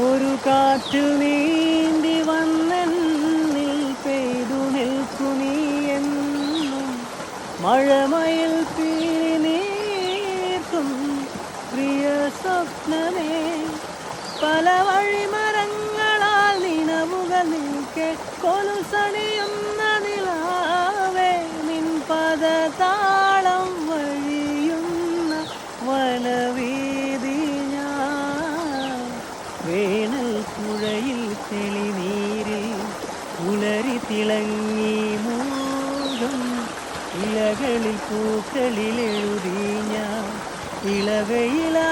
ഒരു കാറ്റിൽ നീന്തി വന്നെന്നിൽ പെയ്തു നിൽക്കുനീ എന്നും മഴമയിൽ പിരിനീർക്കും പ്രിയ സ്വപ്നമേ. പല വഴിമരങ്ങളാൽ നിലവുകൾ നിൽക്കെ കൊലുസണിയുന്ന നിലാവേ, നിൻ പദതാളം വഴിയുന്ന വനവീതി ഞാൻ. വേനൽ പുഴയിൽ തെളിനീരിൽ ഉലരി തിളങ്ങി മൂകം, ഇലകളിൽ പൂക്കളിൽ എഴുതി ഞാൻ ഇളവയിലാ